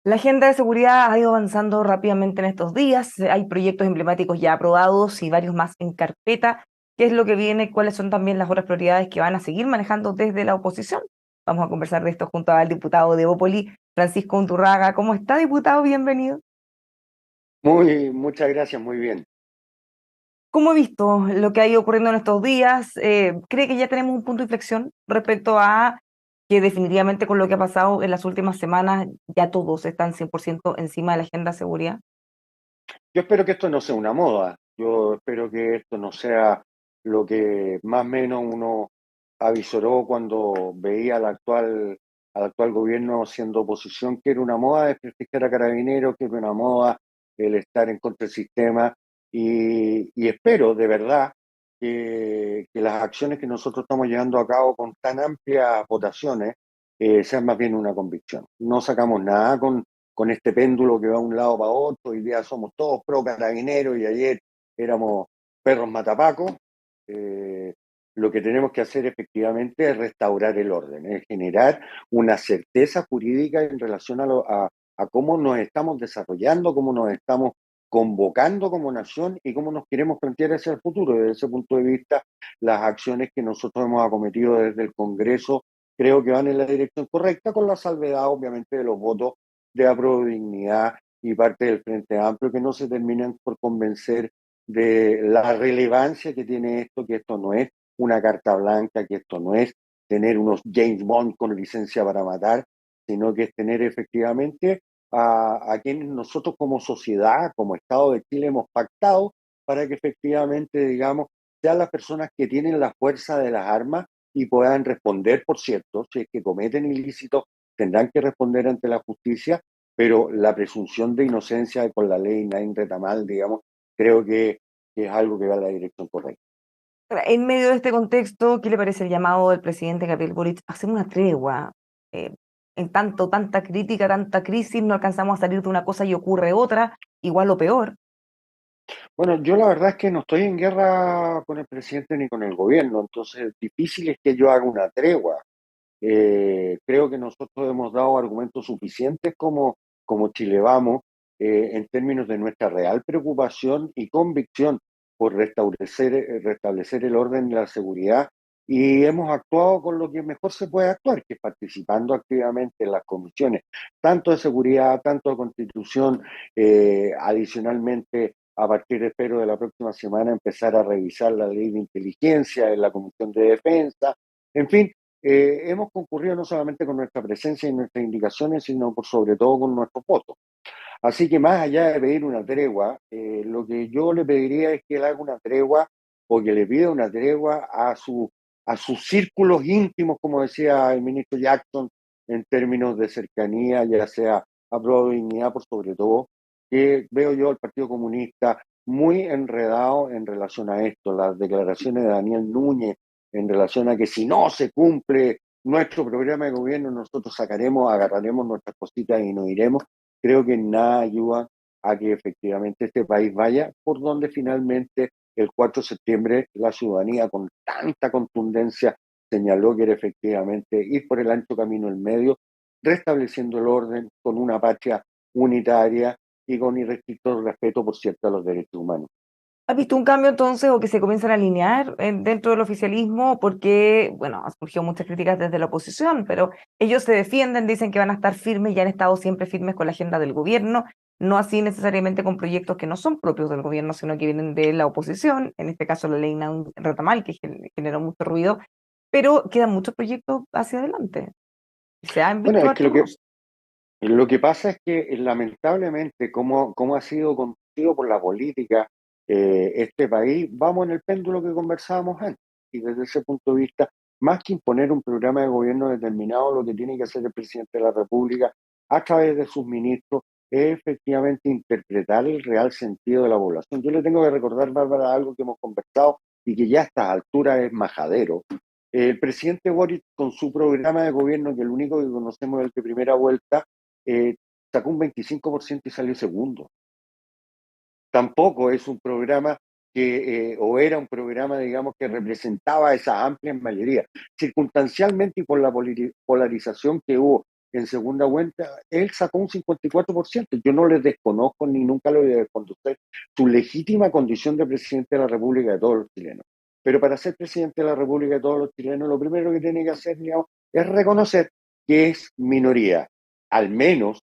La agenda de seguridad ha ido avanzando rápidamente en estos días. Hay proyectos emblemáticos ya aprobados y varios más en carpeta. ¿Qué es lo que viene? ¿Cuáles son también las otras prioridades que van a seguir manejando desde la oposición? Vamos a conversar de esto junto al diputado de Bópoli, Francisco Unturraga. ¿Cómo está, diputado? Bienvenido. Muchas gracias, muy bien. ¿Cómo he visto lo que ha ido ocurriendo en estos días? ¿Cree que ya tenemos un punto de inflexión respecto a que definitivamente con lo que ha pasado en las últimas semanas ya todos están 100% encima de la agenda de seguridad? Yo espero que esto no sea una moda, yo espero que esto no sea lo que más o menos uno avisoró cuando veía al actual gobierno siendo oposición, que era una moda desprestigiar a Carabineros, que era una moda el estar en contra del sistema, y espero de verdad que las acciones que nosotros estamos llevando a cabo con tan amplias votaciones sean más bien una convicción. No sacamos nada con este péndulo que va de un lado para otro. Hoy día somos todos pro carabineros y ayer éramos perros matapacos. Eh, lo que tenemos que hacer efectivamente es restaurar el orden, es generar una certeza jurídica en relación a cómo nos estamos desarrollando, cómo nos estamos convocando como nación y cómo nos queremos plantear hacia el futuro. Desde ese punto de vista, las acciones que nosotros hemos acometido desde el Congreso creo que van en la dirección correcta, con la salvedad obviamente de los votos de Apruebo Dignidad y parte del Frente Amplio, que no se terminan por convencer de la relevancia que tiene esto, que esto no es una carta blanca, que esto no es tener unos James Bond con licencia para matar, sino que es tener efectivamente a quienes nosotros como sociedad, como Estado de Chile hemos pactado para que efectivamente, digamos, sean las personas que tienen la fuerza de las armas y puedan responder, por cierto, si es que cometen ilícitos, tendrán que responder ante la justicia, pero la presunción de inocencia con la ley Nain Retamal, digamos, creo que es algo que va en la dirección correcta. En medio de este contexto, ¿qué le parece el llamado del presidente Gabriel Boric a hacer una tregua? Eh, en tanto, tanta crítica, tanta crisis, no alcanzamos a salir de una cosa y ocurre otra, igual o peor. Bueno, yo la verdad es que no estoy en guerra con el presidente ni con el gobierno, entonces difícil es que yo haga una tregua. Creo que nosotros hemos dado argumentos suficientes como Chile Vamos en términos de nuestra real preocupación y convicción por restablecer el orden y la seguridad, y hemos actuado con lo que mejor se puede actuar, que es participando activamente en las comisiones, tanto de seguridad, tanto de constitución, adicionalmente. A partir, espero, de la próxima semana empezar a revisar la ley de inteligencia en la Comisión de Defensa. En fin, hemos concurrido no solamente con nuestra presencia y nuestras indicaciones, sino por sobre todo con nuestros votos. Así que más allá de pedir una tregua, lo que yo le pediría es que él haga una tregua o que le pida una tregua a sus círculos íntimos, como decía el ministro Jackson, en términos de cercanía, ya sea a prueba de dignidad por sobre todo, que veo yo al Partido Comunista muy enredado en relación a esto, las declaraciones de Daniel Núñez en relación a que si no se cumple nuestro programa de gobierno, nosotros agarraremos nuestras cositas y nos iremos. Creo que nada ayuda a que efectivamente este país vaya por donde finalmente el 4 de septiembre la ciudadanía con tanta contundencia señaló que era efectivamente ir por el ancho camino en medio, restableciendo el orden con una patria unitaria y con irrestricto respeto, por cierto, a los derechos humanos. ¿Has visto un cambio entonces o que se comienzan a alinear dentro del oficialismo? Porque, bueno, han surgido muchas críticas desde la oposición, pero ellos se defienden, dicen que van a estar firmes y han estado siempre firmes con la agenda del gobierno, no así necesariamente con proyectos que no son propios del gobierno, sino que vienen de la oposición, en este caso la ley Naun Retamal, que generó mucho ruido, pero quedan muchos proyectos hacia adelante. Se han Bueno, visto es que hartos luz. lo que pasa es que lamentablemente, como ha sido conducido por la política este país, vamos en el péndulo que conversábamos antes. Y desde ese punto de vista, más que imponer un programa de gobierno determinado, lo que tiene que hacer el presidente de la República a través de sus ministros es efectivamente interpretar el real sentido de la población. Yo le tengo que recordar, Bárbara, algo que hemos conversado y que ya a estas alturas es majadero. El presidente Boric, con su programa de gobierno, que el único que conocemos es el de primera vuelta, eh, sacó un 25% y salió segundo. Tampoco es un programa o era un programa, digamos, que representaba esa amplia mayoría. Circunstancialmente y por la polarización que hubo en segunda vuelta, él sacó un 54%. Yo no le desconozco ni nunca lo voy a desconocer su legítima condición de presidente de la República de todos los chilenos. Pero para ser presidente de la República de todos los chilenos, lo primero que tiene que hacer, digamos, es reconocer que es minoría, al menos,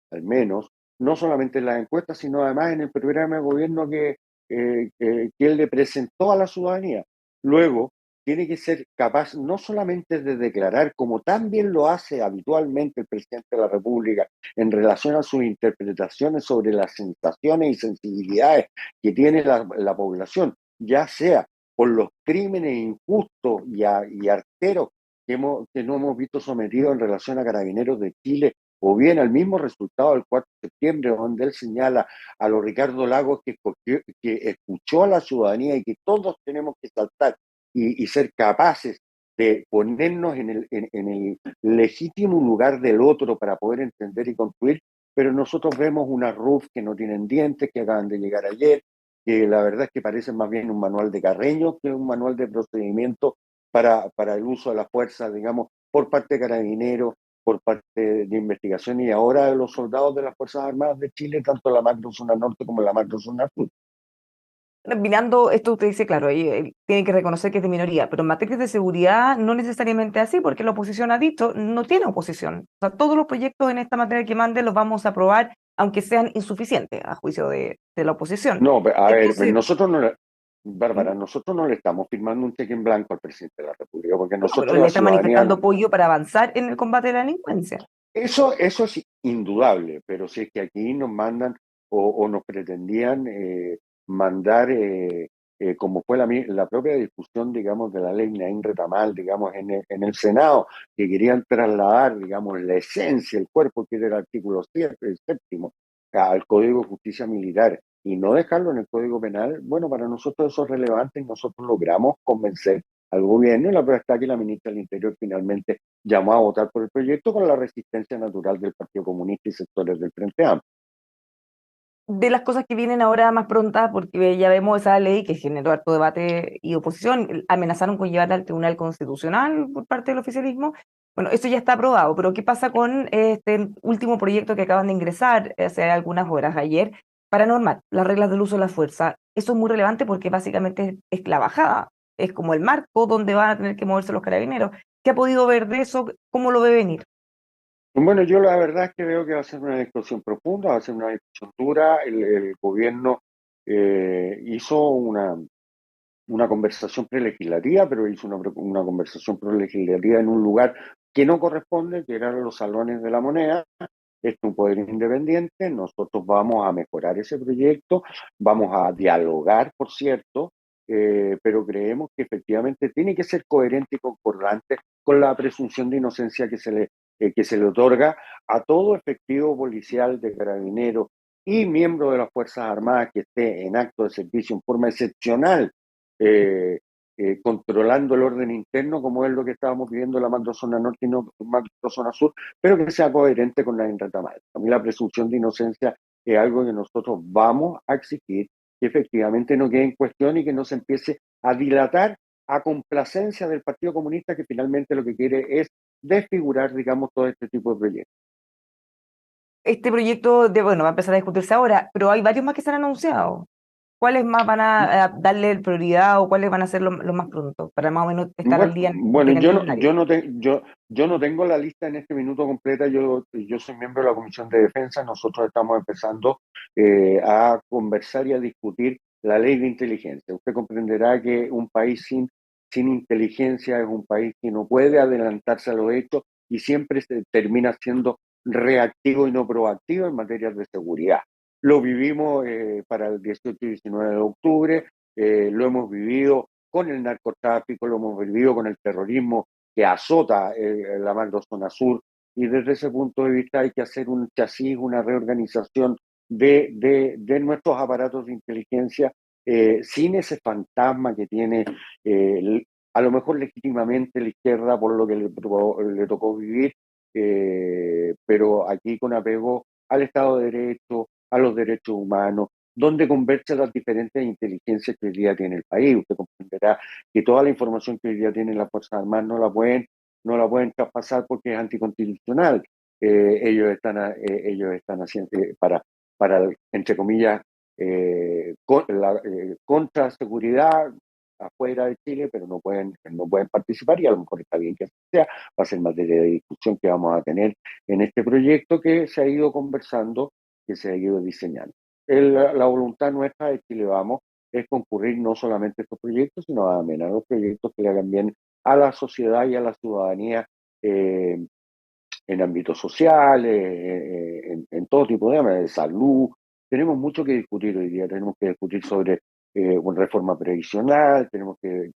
no solamente en las encuestas, sino además en el programa de gobierno que él le presentó a la ciudadanía. Luego, tiene que ser capaz no solamente de declarar, como también lo hace habitualmente el presidente de la República en relación a sus interpretaciones sobre las sensaciones y sensibilidades que tiene la población, ya sea por los crímenes injustos y arteros que no hemos visto sometidos en relación a Carabineros de Chile, o bien al mismo resultado del 4 de septiembre, donde él señala a los Ricardo Lagos que escuchó a la ciudadanía y que todos tenemos que saltar y ser capaces de ponernos en el legítimo lugar del otro para poder entender y construir, pero nosotros vemos una RUF que no tienen dientes, que acaban de llegar ayer, que la verdad es que parece más bien un manual de Carreño que un manual de procedimiento para el uso de la fuerza, digamos, por parte de Carabineros, por parte de investigación y ahora de los soldados de las Fuerzas Armadas de Chile, tanto la macrozona norte como la macrozona sur. Mirando esto, usted dice, claro, tiene que reconocer que es de minoría, pero en materia de seguridad no necesariamente así, porque la oposición ha dicho, no tiene oposición. O sea, todos los proyectos en esta materia que mande los vamos a aprobar, aunque sean insuficientes, a juicio de la oposición. No, a ver, Entonces, nosotros no, ¿Mm? Bárbara, nosotros no le estamos firmando un cheque en blanco al presidente de la República, porque No, pero nosotros le la está ciudadanía, manifestando apoyo para avanzar en el combate a la delincuencia. eso es indudable, pero si es que aquí nos mandan o nos pretendían mandar, como fue la propia discusión, digamos, de la ley Naín Retamal, digamos, en el Senado, que querían trasladar, digamos, la esencia, el cuerpo, que era el artículo 7, el séptimo, al Código de Justicia Militar, y no dejarlo en el Código Penal, bueno, para nosotros eso es relevante y nosotros logramos convencer al gobierno, y la prueba está que la ministra del Interior finalmente llamó a votar por el proyecto con la resistencia natural del Partido Comunista y sectores del Frente Amplio. De las cosas que vienen ahora más prontas, porque ya vemos esa ley que generó harto debate y oposición, amenazaron con llevarla al Tribunal Constitucional por parte del oficialismo. Bueno, eso ya está aprobado, pero ¿qué pasa con este último proyecto que acaban de ingresar hace algunas horas ayer para normar las reglas del uso de la fuerza? Eso es muy relevante porque básicamente es la bajada, es como el marco donde van a tener que moverse los carabineros. ¿Qué ha podido ver de eso? ¿Cómo lo ve venir? Bueno, yo la verdad es que veo que va a ser una discusión profunda, va a ser una discusión dura. El gobierno hizo una conversación prelegislativa, pero hizo una conversación prelegislativa en un lugar que no corresponde, que eran los salones de la moneda. Es un poder independiente, nosotros vamos a mejorar ese proyecto, vamos a dialogar, por cierto, pero creemos que efectivamente tiene que ser coherente y concordante con la presunción de inocencia que se le otorga a todo efectivo policial de carabineros y miembro de las Fuerzas Armadas que esté en acto de servicio en forma excepcional, eh, controlando el orden interno, como es lo que estábamos viviendo en la macrozona norte y no macrozona sur, pero que sea coherente con la Intratamar. A mí la presunción de inocencia es algo que nosotros vamos a exigir, que efectivamente no quede en cuestión y que no se empiece a dilatar a complacencia del Partido Comunista, que finalmente lo que quiere es desfigurar, digamos, todo este tipo de proyectos. Este proyecto bueno, va a empezar a discutirse ahora, pero hay varios más que se han anunciado. ¿Cuáles más van a darle prioridad o cuáles van a ser lo más pronto para más o menos estar al día Bueno, en el calendario? yo no tengo la lista en este minuto completa. Yo soy miembro de la Comisión de Defensa. Nosotros estamos empezando a conversar y a discutir la ley de inteligencia. Usted comprenderá que un país sin inteligencia es un país que no puede adelantarse a los hechos y siempre se termina siendo reactivo y no proactivo en materia de seguridad. Lo vivimos para el 18 y 19 de octubre, lo hemos vivido con el narcotráfico, lo hemos vivido con el terrorismo que azota la macrozona sur, y desde ese punto de vista hay que hacer un chasis, una reorganización de nuestros aparatos de inteligencia, sin ese fantasma que tiene a lo mejor legítimamente la izquierda por lo que le tocó vivir, pero aquí con apego al Estado de Derecho, a los derechos humanos, donde convergen las diferentes inteligencias que hoy día tiene el país. Usted comprenderá que toda la información que hoy día tienen las Fuerzas Armadas no la pueden traspasar porque es anticonstitucional. ellos están haciendo para entre comillas, contra seguridad afuera de Chile, pero no pueden participar y a lo mejor está bien que así sea, va a ser materia de discusión que vamos a tener en este proyecto que se ha ido conversando, que se ha ido diseñando. La voluntad nuestra de Chile Vamos es concurrir no solamente a estos proyectos, sino también a los proyectos que le hagan bien a la sociedad y a la ciudadanía eh, en ámbitos sociales, en todo tipo de ámbitos, de salud. Tenemos mucho que discutir hoy día, tenemos que discutir sobre una reforma previsional, tenemos que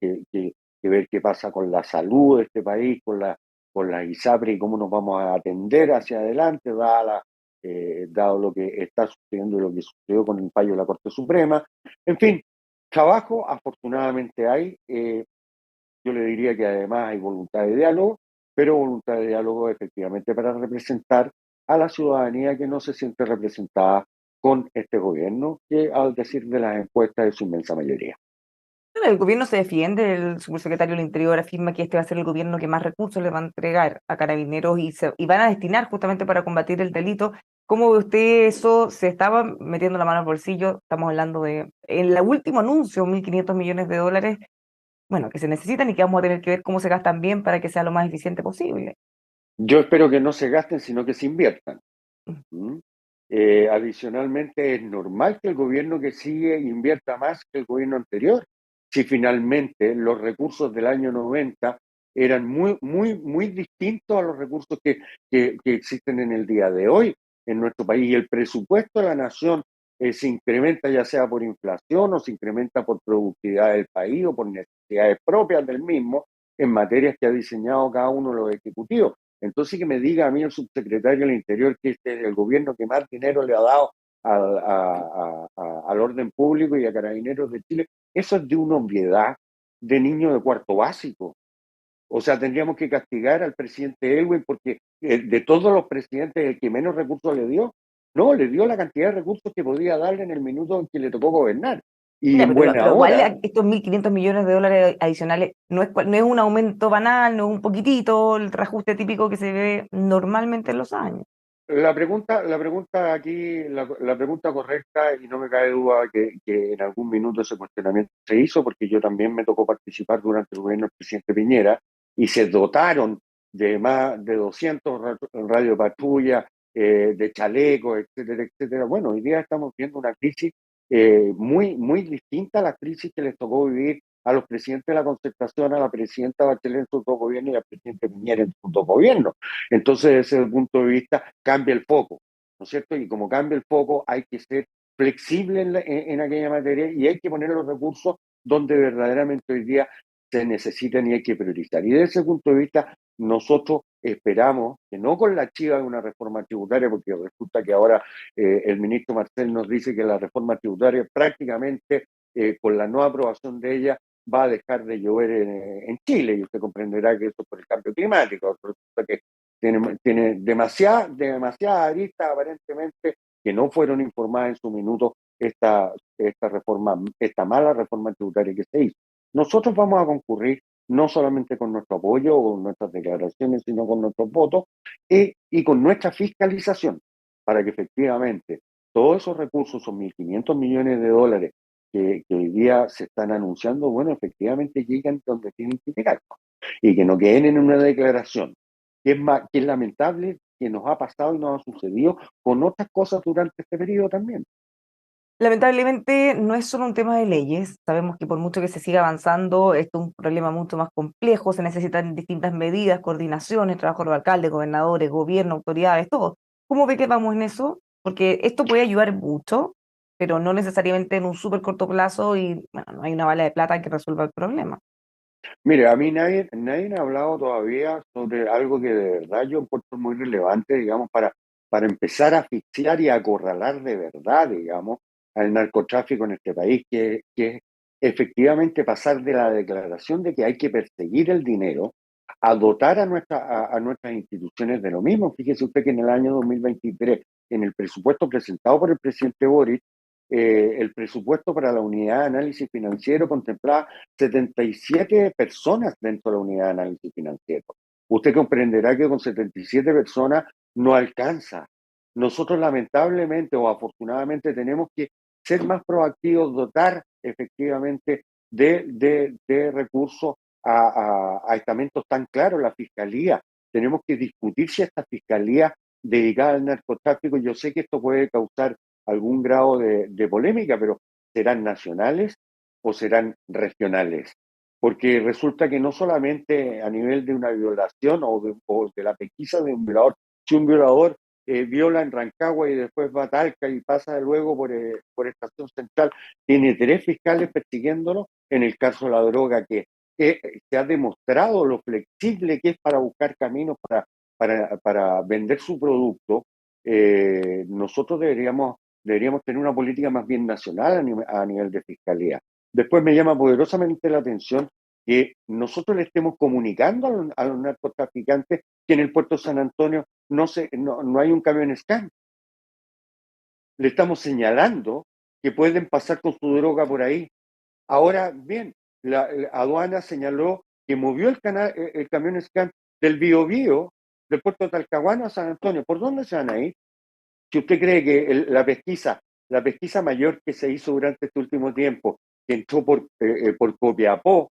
ver qué pasa con la salud de este país, con la ISAPRE y cómo nos vamos a atender hacia adelante, dado lo que está sucediendo y lo que sucedió con el fallo de la Corte Suprema. En fin, trabajo afortunadamente hay. Yo le diría que además hay voluntad de diálogo, pero voluntad de diálogo efectivamente para representar a la ciudadanía que no se siente representada con este gobierno, que al decir de las encuestas es su inmensa mayoría. Bueno, el gobierno se defiende, el subsecretario del Interior afirma que este va a ser el gobierno que más recursos le va a entregar a Carabineros y van a destinar justamente para combatir el delito. ¿Cómo ve usted eso? Se estaba metiendo la mano al bolsillo, estamos hablando de, en el último anuncio, 1.500 millones de dólares, bueno, que se necesitan y que vamos a tener que ver cómo se gastan bien para que sea lo más eficiente posible. Yo espero que no se gasten, sino que se inviertan. ¿Mm? Adicionalmente, es normal que el gobierno que sigue invierta más que el gobierno anterior. Si finalmente los recursos del año 90 eran muy, muy, muy distintos a los recursos que existen en el día de hoy en nuestro país y el presupuesto de la nación se incrementa ya sea por inflación o se incrementa por productividad del país o por necesidades propias del mismo en materias que ha diseñado cada uno de los ejecutivos. Entonces, que me diga a mí el subsecretario del Interior que este es el gobierno que más dinero le ha dado al orden público y a Carabineros de Chile, eso es de una obviedad de niño de cuarto básico. O sea, tendríamos que castigar al presidente Elwin porque de todos los presidentes el que menos recursos le dio. No, le dio la cantidad de recursos que podía darle en el minuto en que le tocó gobernar. Y Ya, en buena pero igual hora. estos 1.500 millones de dólares adicionales no es un aumento banal, no es un poquitito, el reajuste típico que se ve normalmente en los años. La pregunta aquí, la pregunta correcta, y no me cae duda que en algún minuto ese cuestionamiento se hizo, porque yo también me tocó participar durante el gobierno del presidente Piñera, y se dotaron de más de 200 radiopatrulla, de chalecos, etcétera, etcétera. Bueno, hoy día estamos viendo una crisis muy, muy distinta a la crisis que les tocó vivir a los presidentes de la Concertación, a la presidenta Bachelet en sus dos gobiernos y al presidente Piñera en sus dos gobiernos. Entonces, desde ese punto de vista, cambia el foco, ¿no es cierto? Y como cambia el foco, hay que ser flexible en aquella materia y hay que poner los recursos donde verdaderamente hoy día se necesitan y hay que priorizar. Y desde ese punto de vista, nosotros esperamos que no con la chiva de una reforma tributaria, porque resulta que ahora el ministro Marcel nos dice que la reforma tributaria prácticamente, con la no aprobación de ella, va a dejar de llover en Chile, y usted comprenderá que eso es por el cambio climático. Resulta que tiene demasiada aristas aparentemente que no fueron informadas en su minuto esta reforma, esta mala reforma tributaria que se hizo. Nosotros vamos a concurrir no solamente con nuestro apoyo o con nuestras declaraciones, sino con nuestros votos y con nuestra fiscalización, para que efectivamente todos esos recursos, son 1.500 millones de dólares que hoy día se están anunciando, bueno, efectivamente llegan donde tienen que llegar y que no queden en una declaración, que es lamentable que nos ha pasado y nos ha sucedido con otras cosas durante este periodo también. Lamentablemente no es solo un tema de leyes, sabemos que por mucho que se siga avanzando, esto es un problema mucho más complejo, se necesitan distintas medidas, coordinaciones, trabajo de los alcaldes, gobernadores, gobierno, autoridades, todo. ¿Cómo ve que vamos en eso? Porque esto puede ayudar mucho, pero no necesariamente en un súper corto plazo y bueno, no hay una bala de plata que resuelva el problema. Mire, a mí nadie ha hablado todavía sobre algo que de verdad yo encuentro muy relevante, digamos, para empezar a asfixiar y acorralar de verdad, digamos, al narcotráfico en este país, que es efectivamente pasar de la declaración de que hay que perseguir el dinero a dotar a nuestras instituciones de lo mismo. Fíjese usted que en el año 2023, en el presupuesto presentado por el presidente Boric, el presupuesto para la unidad de análisis financiero contemplaba 77 personas dentro de la unidad de análisis financiero. Usted comprenderá que con 77 personas no alcanza. Nosotros lamentablemente o afortunadamente tenemos que ser más proactivos, dotar efectivamente de recursos a estamentos tan claros, la fiscalía. Tenemos que discutir si esta fiscalía dedicada al narcotráfico, yo sé que esto puede causar algún grado de polémica, pero ¿serán nacionales o serán regionales? Porque resulta que no solamente a nivel de una violación o de la pesquisa de un violador, si un violador viola en Rancagua y después va a Talca y pasa luego por Estación Central, tiene 3 fiscales persiguiéndolo. En el caso de la droga, que se ha demostrado lo flexible que es para buscar caminos para vender su producto, nosotros deberíamos tener una política más bien nacional a nivel de fiscalía. Después me llama poderosamente la atención que nosotros le estemos comunicando a los narcotraficantes que en el puerto de San Antonio no hay un camión scan. Le estamos señalando que pueden pasar con su droga por ahí. Ahora bien, la aduana señaló que movió el camión scan del Biobío, del puerto de Talcahuano a San Antonio. ¿Por dónde se van a ir? Si usted cree que la pesquisa mayor que se hizo durante este último tiempo, que entró por Copiapó,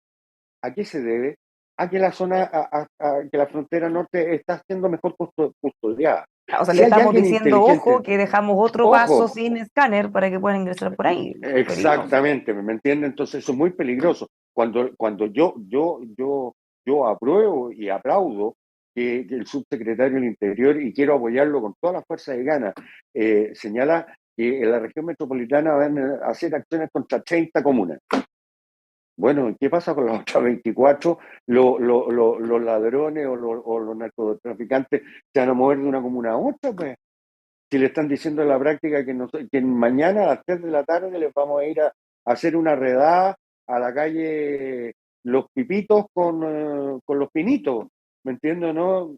¿a qué se debe? A que que la frontera norte está siendo mejor custodiada. O sea, le Si hay estamos alguien diciendo, ojo, inteligente, que dejamos otro paso ojo, sin escáner para que puedan ingresar por ahí. Peligroso. exactamente, ¿me entiende? Entonces eso es muy peligroso. Cuando yo apruebo y aplaudo que el subsecretario del Interior, y quiero apoyarlo con toda la fuerza de ganas, señala que en la región metropolitana van a hacer acciones contra 30 comunas. Bueno, ¿qué pasa con las otras 24? Los ladrones o los narcotraficantes se van a mover de una comuna a otra, pues. Si le están diciendo en la práctica que mañana a las 3 de la tarde les vamos a ir a hacer una redada a la calle Los Pipitos con los Pinitos, ¿me entiendes? ¿No?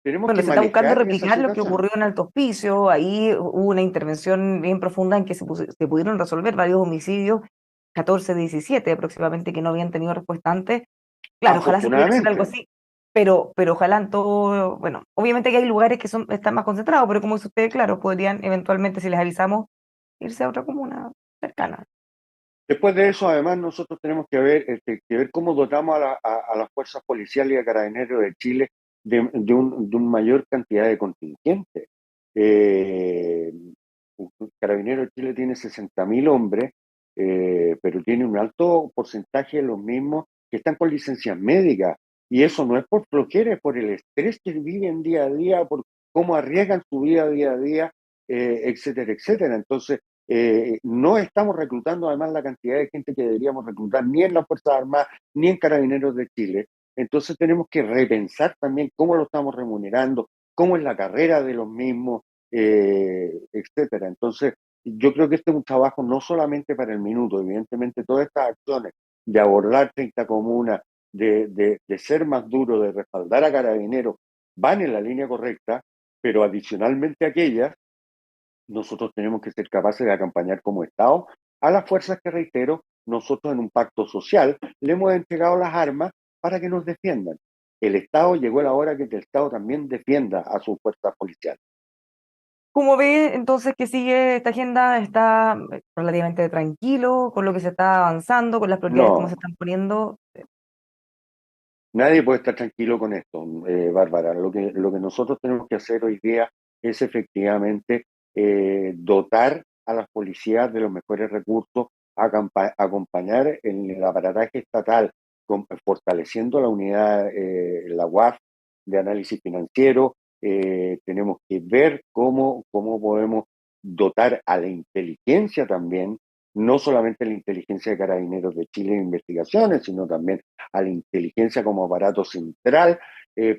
Tenemos Bueno, que se está buscando manejar esa replicar lo que situación. ocurrió en Alto Hospicio. Ahí hubo una intervención bien profunda en que se pudieron resolver varios homicidios, 14, 17 aproximadamente, que no habían tenido respuesta antes. Claro, ojalá se pudiera hacer algo Afortunadamente. así, pero ojalá en todo, bueno, obviamente que hay lugares que están más concentrados, pero como dice usted, claro, podrían eventualmente, si les avisamos, irse a otra comuna cercana. Después de eso, además, nosotros tenemos que ver cómo dotamos a las fuerzas policiales y a carabineros de Chile de una mayor cantidad de contingentes. Eh, Carabineros de Chile tiene 60.000 hombres, pero tiene un alto porcentaje de los mismos que están con licencias médicas. Y eso no es por flojera, es por el estrés que viven día a día, por cómo arriesgan su vida día a día, etcétera, etcétera. Entonces, no estamos reclutando además la cantidad de gente que deberíamos reclutar ni en las Fuerzas Armadas ni en Carabineros de Chile. Entonces tenemos que repensar también cómo lo estamos remunerando, cómo es la carrera de los mismos, etcétera. Entonces, yo creo que este es un trabajo no solamente para el minuto, evidentemente todas estas acciones de abordar 30 comunas, de ser más duro, de respaldar a Carabineros, van en la línea correcta, pero adicionalmente aquellas nosotros tenemos que ser capaces de acompañar como Estado a las fuerzas que, reitero, nosotros en un pacto social le hemos entregado las armas para que nos defiendan. El Estado llegó la hora que el Estado también defienda a sus fuerzas policiales. ¿Cómo ve entonces que sigue esta agenda? ¿Está relativamente tranquilo con lo que se está avanzando, con las prioridades como se No, están poniendo? nadie puede estar tranquilo con esto, Bárbara. Lo que nosotros tenemos que hacer hoy día es efectivamente dotar a las policías de los mejores recursos, acompañar en el aparataje estatal, fortaleciendo la unidad, la UAF de análisis financiero. Tenemos que ver cómo podemos dotar a la inteligencia también, no solamente la inteligencia de Carabineros de Chile en investigaciones, sino también a la inteligencia como aparato central,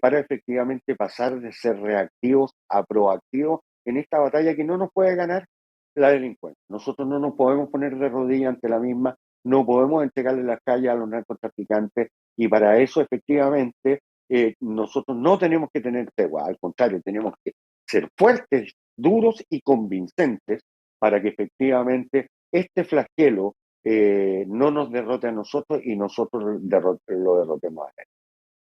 para efectivamente pasar de ser reactivos a proactivos en esta batalla que no nos puede ganar la delincuencia. Nosotros no nos podemos poner de rodillas ante la misma, no podemos entregarle las calles a los narcotraficantes, y para eso efectivamente nosotros no tenemos que tener tregua, al contrario, tenemos que ser fuertes, duros y convincentes para que efectivamente este flagelo no nos derrote a nosotros y nosotros lo derrotemos a él.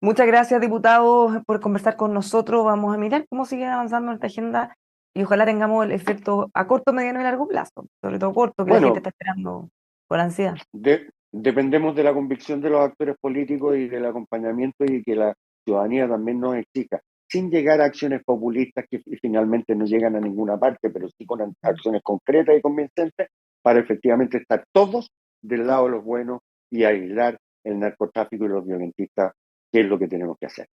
Muchas gracias, diputado, por conversar con nosotros. Vamos a mirar cómo sigue avanzando esta agenda y ojalá tengamos el efecto a corto, mediano y largo plazo, sobre todo corto, que la gente Bueno, está esperando con ansiedad. dependemos de la convicción de los actores políticos y del acompañamiento y que la ciudadanía también nos exija, sin llegar a acciones populistas que finalmente no llegan a ninguna parte, pero sí con acciones concretas y convincentes para efectivamente estar todos del lado de los buenos y aislar el narcotráfico y los violentistas, que es lo que tenemos que hacer.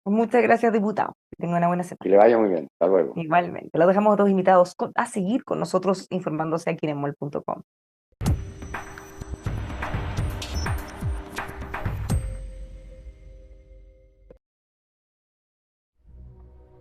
Muchas gracias, diputado. Que tenga una buena semana. Que le vaya muy bien. Hasta luego. Igualmente. Los dejamos a todos invitados a seguir con nosotros informándose aquí en emol.com.